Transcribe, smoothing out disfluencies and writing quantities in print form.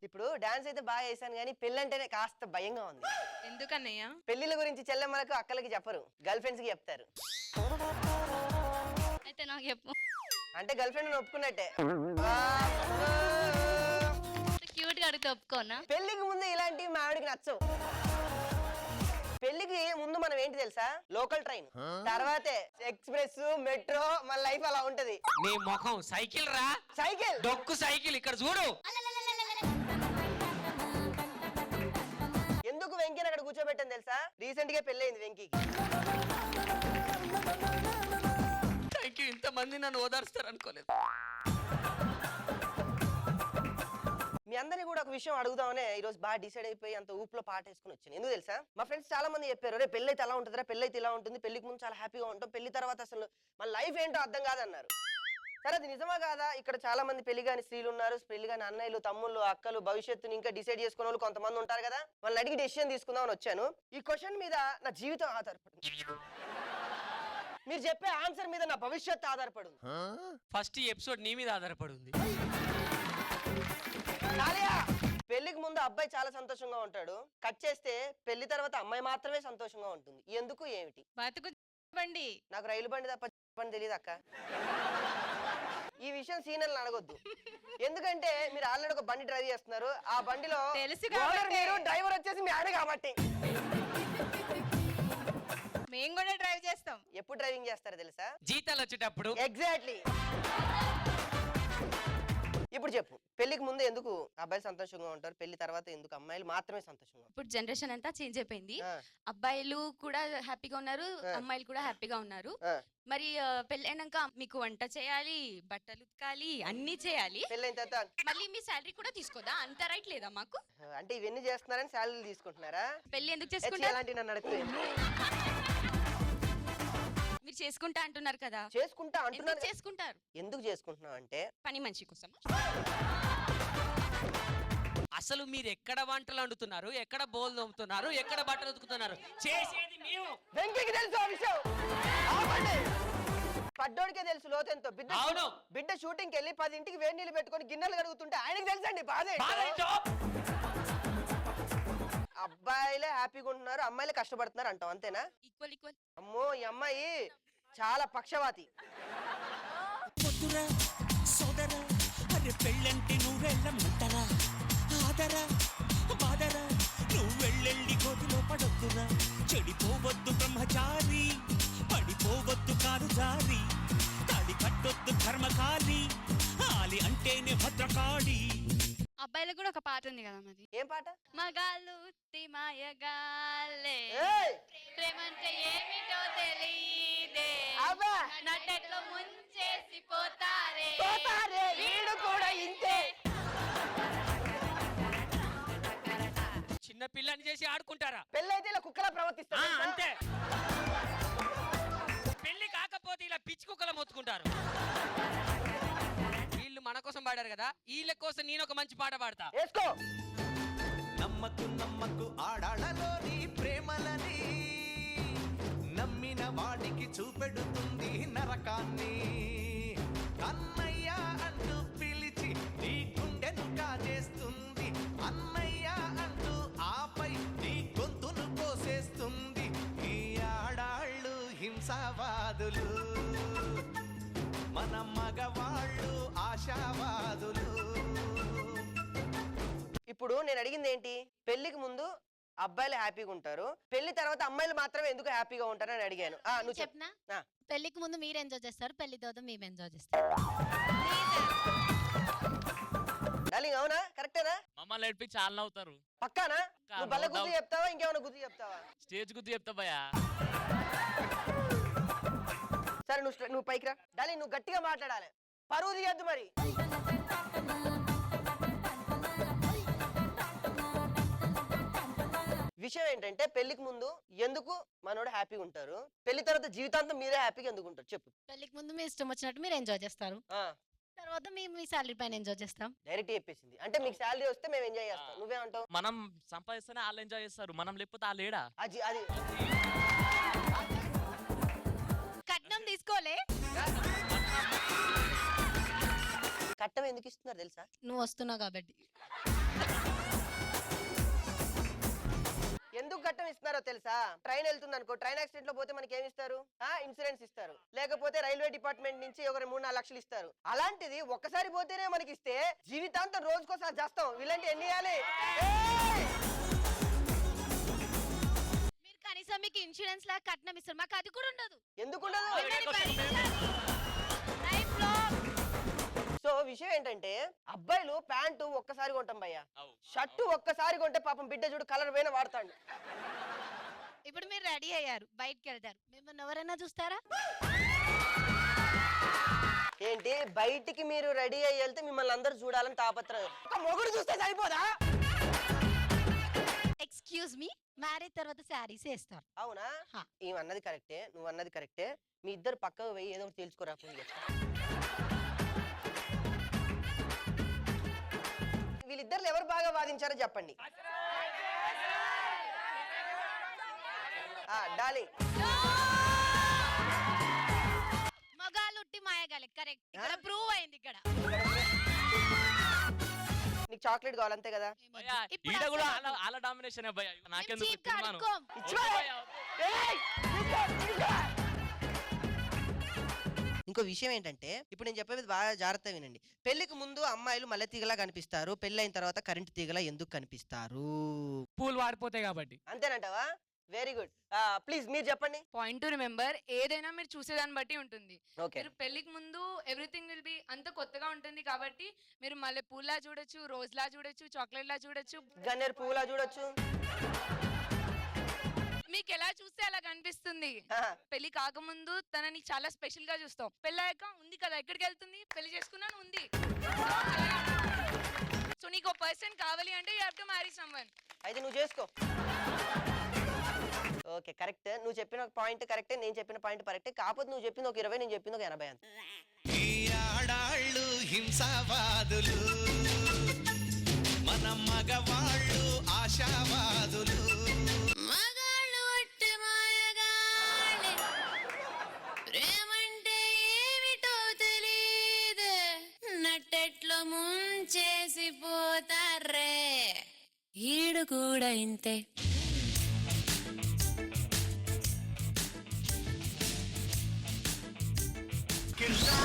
ఇప్పుడు డాన్స్ అయితే బాగా చేశాను కానీ పెళ్ళంటేనే కాస్త భయంగా ఉంది. ఎందుకన్నయ్య? పెళ్లిళ్ళ గురించి చెల్లెమ్మలకు అక్కలకి చెప్పరు, గర్ల్ ఫ్రెండ్స్ కి చెప్తారు. అయితే నాకు చెప్పు. అంటే గర్ల్ ఫ్రెండ్ ఒప్పుకున్నట్టే. క్యూట్ గా అడిగితే ఒప్పుకోనా? పెళ్లికి ముందు ఇలాంటివి మా ఆవిడకి నచ్చవు. పెళ్లికి ముందు మనం ఏంటి తెలుసా, లోకల్ ట్రైన్, తర్వాతే ఎక్స్ప్రెస్, మెట్రో, మన లైఫ్ అలా ఉంటది. నీ ముఖం సైకిల్ రా, సైకిల్ డొక్కు సైకిల్ ఇక్కడ చూడు. ఎందుకు వెంకీని అక్కడ కూర్చోబెట్టాను తెలుసా, రీసెంట్ గా పెళ్ళయింది వెంకీకి. థ్యాంక్ యూ, ఇంతమంది నన్ను ఓదార్స్తారు అనుకోలేదు. మీ అందరినీ కూడా ఒక విషయం అడుగుదామనే ఈ రోజు బాగా డిసైడ్ అయిపోయి అంత ఊపులో పాట వేసుకుని వచ్చాను. ఎందుకు తెలుసా, మా ఫ్రెండ్స్ చాలా మంది చెప్పారు, రే పెళ్ళి అయితే అలా ఉంటుందిరా, పెళ్ళి అయితే ఇలా ఉంటుంది, పెళ్లికి ముందు చాలా హ్యాపీగా ఉంటాం, పెళ్లి తర్వాత అసలు మన లైఫ్ ఏంటో అర్థం కాదన్నారు. సరే అది నిజమా కాదా? ఇక్కడ చాలా మంది పెళ్లి కాని స్త్రీలు ఉన్నారు, పెళ్లి కాని అన్నయ్యలు, తమ్ముళ్ళు, అక్కలు, భవిష్యత్తుని ఇంకా డిసైడ్ చేసుకునే వాళ్ళు కొంతమంది ఉంటారు కదా, వాళ్ళని అడిగి డెసిషన్ తీసుకుందామని వచ్చాను. ఈ క్వశ్చన్ మీద నా జీవితం ఆధారపడింది, మీరు చెప్పే ఆన్సర్ మీద నా భవిష్యత్తు ఆధారపడింది. ఫస్ట్ ఈ ఎపిసోడ్ నీ మీద ఆధారపడి ఉంది. పెళ్లికి ముందు అబ్బాయి చాలా సంతోషంగా ఉంటాడు, కట్ చేస్తే పెళ్లి తర్వాత అమ్మాయి మాత్రమే సంతోషంగా ఉంటుంది. ఎందుకు, ఏమిటి? బతుకు బండి. నాకు రైలు బండి తప్ప బండి తెలియదు అక్క. ఈ విషయం సీనియర్లను అడగొద్దు, ఎందుకంటే మీరు ఆల్రెడీ ఒక బండి డ్రైవ్ చేస్తున్నారు, ఆ బండిలో మీరు, డ్రైవర్ వచ్చేసి మీ ఆయన కాబట్టి. మేము కూడా డ్రైవ్ చేస్తాం. ఎప్పుడు డ్రైవింగ్ చేస్తారో తెలుసా, జీతాలు వచ్చేటప్పుడు. ఎగ్జాక్ట్లీ. ఇప్పుడు చెప్పు, పెళ్లికి ముందు ఎందుకు అబ్బాయిలు సంతోషంగా ఉంటారు, పెళ్లి తర్వాత ఎందుకు అమ్మాయిలు మాత్రమే సంతోషంగా? ఇప్పుడు జనరేషన్ అంతా చేంజ్ అయిపోయింది, అబ్బాయిలు కూడా హ్యాపీగా ఉన్నారు, అమ్మాయిలు కూడా హ్యాపీగా ఉన్నారు. మరి పెళ్లి అయినాక మీకు వంట చేయాలి, బట్టలు ఉతకాలి, అన్ని చేయాలి. పెళ్ళైన తర్వాత మళ్ళీ మీ శాలరీ కూడా తీసుకోదా? అంత రైట్ లేదా మాకు? అంటే ఇవన్నీ చేస్తున్నారని శాలరీ తీసుకుంటున్నారా? పెళ్లి ఎందుకు చేసుకుంటారు? అలాంటి నన్ను అడిగితే మీరు చేసుకుంటా అంటున్నారు కదా, చేసుకుంటా అంటున్నారు. చేసుకుంటారు. ఎందుకు చేసుకుంటున్నావు అంటే పని మనిషి కోసం. అసలు మీరు ఎక్కడ వంటలు వండుతున్నారు, ఎక్కడ బోల్ తోముతున్నారు, ఎక్కడ బట్టలు ఉతుకుతున్నారు, చేసేది మేము. వెంకీకి తెలుసు ఆ విషయం, పడ్డోడికే తెలుసు లోతెంతో. బిడ్డ షూటింగ్కి వెళ్ళి 10 ఇంటికి వేడి నీళ్ళు పెట్టుకొని గిన్నెలు కడుగుతుంటే ఆయనకి తెలుసండి బాధ. అబ్బాయిలే హ్యాపీగా ఉంటున్నారు, అమ్మాయిలే కష్టపడుతున్నారు అంటాం, అంతేనా? Equal equal. అమ్మో, ఈ అమ్మాయి చాలా పక్షవాతి. సోదరా అరే పెళ్ళంటే నువ్వెళ్ళ ముట్టరా, ఆదరా బాదరా, నువ్వెళ్ళెళ్ళి గోతిలో పడొద్దురా, చెడిపోవద్దు బ్రహ్మచారి, పడిపోవద్దు కారు జారి, తాడి కట్టొద్దు కర్మకాలి, ఆలి అంటేనే భద్రకాళి. అబ్బాయిలకు కూడా ఒక పాట ఉంది కదా, మరి ఏం పాట? మగాళ్ళు ఉత్తి మాయగాళ్ళే, ప్రేమంటే ఏమిటో తెలియదే, నట్టెట్లో ముంచేసి పోతారే, వీడు కూడా ఇంతే. చిన్న పిల్లని చేసి ఆడుకుంటారా? పెళ్ళైతే ఇలా కుక్కలా ప్రవర్తిస్తారు అంతే. పెళ్లి కాకపోతే ఇలా పిచ్చి కుక్కల మొత్తుకుంటారు. వీళ్ళు మన కోసం పాడారు కదా, వీళ్ళ కోసం నేను ఒక మంచి పాట పాడతా. వేసుకో. నమ్మకు నమ్మకు ఆడాళ్ళలోని ప్రేమలని, నమ్మిన వాడికి చూపెడుతుంది నరకాన్ని, అన్నయ్య అంటూ పిలిచి నీ గుండెను కాజేస్తుంది, అన్నయ్య అంటూ ఆపై నీ గొంతును కోసేస్తుంది. ఈ ఆడాళ్ళు హింసావాదులు, మన మగవాళ్ళు ఆశావాదులు. ఇప్పుడు నేను అడిగింది ఏంటి, పెళ్లికి ముందు అబ్బాయిలు హ్యాపీగా ఉంటారు, పెళ్లి తర్వాత అమ్మాయిలు మాత్రమే ఎందుకు హ్యాపీగా ఉంటారు అని అడిగాను. నువ్వు చెప్పనా? పెళ్లికి ముందు మీరు ఎంజాయ్ చేస్తారు, పెళ్లి తర్వాత మేము ఎంజాయ్ చేస్తాం. డార్లింగ్, అవునా? కరెక్టేనా? మమ్మల్ని నడిపి చాలా అవుతారు. పక్కానా? నువ్వు బల్ల గుద్దు చెప్తావా, ఇంకేమైనా గుద్దు చెప్తావా? స్టేజ్ గుద్దు చెప్తా భయ్యా. సరే నువ్వు పైకి రా. డార్లింగ్, నువ్వు గట్టిగా మాట్లాడాలి, పరువు తీయద్దు. మరి విషయం ఏంటంటే, పెళ్లికి ముందు ఎందుకు మనోడు హ్యాపీగా ఉంటారు, పెళ్లి తర్వాత జీవితాంతం మీరే హ్యాపీగా ఎందుకు ఉంటారు చెప్పు. పెళ్లికి ముందు మీ ఇష్టం వచ్చినట్టు మీరు ఎంజాయ్ చేస్తారు, తర్వాత మేము మీ శాలరీ పైన ఎంజాయ్ చేస్తాం. డైరెక్ట్ చెప్పేసింది. అంటే మీకు శాలరీ వస్తే మేము ఎంజాయ్ చేస్తాం, నువ్వేమంటావు? మనం సంపాదిస్తేనే వాళ్ళు ఎంజాయ్ చేస్తారు, మనం లేకపోతే వాళ్ళు ఏడా. అది కట్నం తీసుకోలే. కట్టం ఎందుకు ఇస్తున్నారు తెలుసా? నువ్వు వస్తున్నావు కాబట్టి. ఎందుకు కట్టం ఇస్తున్నారో తెలుసా? ట్రైన్ వెళ్తుంది అనుకో, ట్రైన్ యాక్సిడెంట్ లో పోతే మనకి ఏమి ఇస్తారు? ఇన్సూరెన్స్ ఇస్తారు, లేకపోతే రైల్వే డిపార్ట్మెంట్ నుంచి ఒక 3-4 లక్షలు ఇస్తారు. అలాంటిది ఒక్కసారి పోతేనే మనకి ఇస్తే జీవితాంతం రోజుకోసారి చేస్తాం. వీళ్ళంటే ఎన్ని ఇవ్వాలి? మీరు కనీసం మీకు ఇన్సూరెన్స్ లా కట్నం ఇస్తారు, మాకు అది కూడా ఉండదు. ఎందుకు ఉండదు? ఉన్నది భరించాలి. Life లో సో విషయం ఏంటంటే అబ్బాయిలు ప్యాంటు ఒక్కసారి కొంటాం భయ్య, అవు. షర్టు ఒక్కసారి కొంటే పాపం బిడ్డ చూడు కలర్ పైన వాడతాడు. ఇప్పుడు మీరు రెడీ అయ్యారు, బయటికి వెళ్తారు, మిమ్మల్ని ఎవరైనా చూస్తారా? ఏంటి బయటికి మీరు రెడీ అయ్యి వెళ్తే మిమ్మల్ని అందరూ చూడాలని తాపత్రయం. ఒక మొగుడు చూస్తే సరిపోదా? ఎక్స్క్యూజ్ మీ, మ్యారేజ్ తర్వాత శారీస్ వేస్తారు. అవునా? హా. ఏమన్నది కరెక్టే, నువ్వు అన్నది కరెక్టే. మీ ఇద్దరు పక్కకు పోయి ఏదో ఒకటి తెలుసుకోరా పోయి. వీళ్ళిద్దరు ఎవరు బాగా వాదించారో చెప్పండి. డార్లింగ్, మగాళ్ళు ఉట్టి మాయగాలి, కరెక్ట్. ఇక్కడ ప్రూవ్ అయింది. ఇక్కడ నీకు చాక్లెట్ కావాలి అంతే కదా? భయ్యా, ఇప్పుడు ఈడ కూడా అసలు- అలా డామినేషన్ భయ్యా. మేము నాకెందుకు cheap గా తిన్నాను. అడుక్కోం. ఇచ్చివా? ఏయ్! ఇంకో విషయం ఏంటంటే ఇప్పుడు నేను చెప్పేది బాగా జాగ్రత్తగా వినండి. పెళ్లికి ముందు అమ్మాయిలు మల్లె తీగలా కనిపిస్తారు, పెళ్ళైన తర్వాత కరెంట్ తీగలా ఎందుకు కనిపిస్తారు? పూలు వాడిపోతాయి కాబట్టి. అంతేనంటావా? Very good. ప్లీజ్ మీరు చెప్పండి. పాయింట్ టు రిమెంబర్, ఏదైనా మీరు చూసేదాన్ని బట్టి ఉంటుంది. ఓకే, మీరు పెళ్లికి ముందు ఎవ్రీథింగ్ విల్ బి అంత కొత్తగా ఉంటుంది కాబట్టి మీరు మళ్ళీ పూల్లా చూడొచ్చు, రోజ్ లా చూడొచ్చు, చాక్లెట్ లా చూడొచ్చు. గన్నేరు పువ్వులా చూడొచ్చు. మీకు ఎలా చూస్తే అలా కనిపిస్తుంది. పెళ్లి కాకముందు తనని చాలా స్పెషల్ గా చూస్తాం, పెళ్ళాక ఉంది కదా ఎక్కడికి వెళ్తుంది, పెళ్లి చేసుకున్నాను ఉంది. సో నీకు ఒక పర్సన్ కావాలి అంటే you have to marry someone. అయితే నువ్వు చేసుకో. Okay, correct. నువ్వు చెప్పిన ఒక పాయింట్ కరెక్టే, నేను చెప్పిన పాయింట్ కరెక్టే. కాకపోతే నువ్వు చెప్పింది ఒక 20, నేను చెప్పింది ఒక 80 అంత. ఈ ఆడాళ్ళు హింసావాదులు, మన మగవాళ్ళు ఆశావాదులు. మగాళ్ళు ఒట్టి మాయగాళ్ళే, ప్రేమంటే ఏమిటో తెలీదే, నట్టెట్లో ముంచేసి పోతారే, ఈడు కూడా ఇంతే. కిర్రా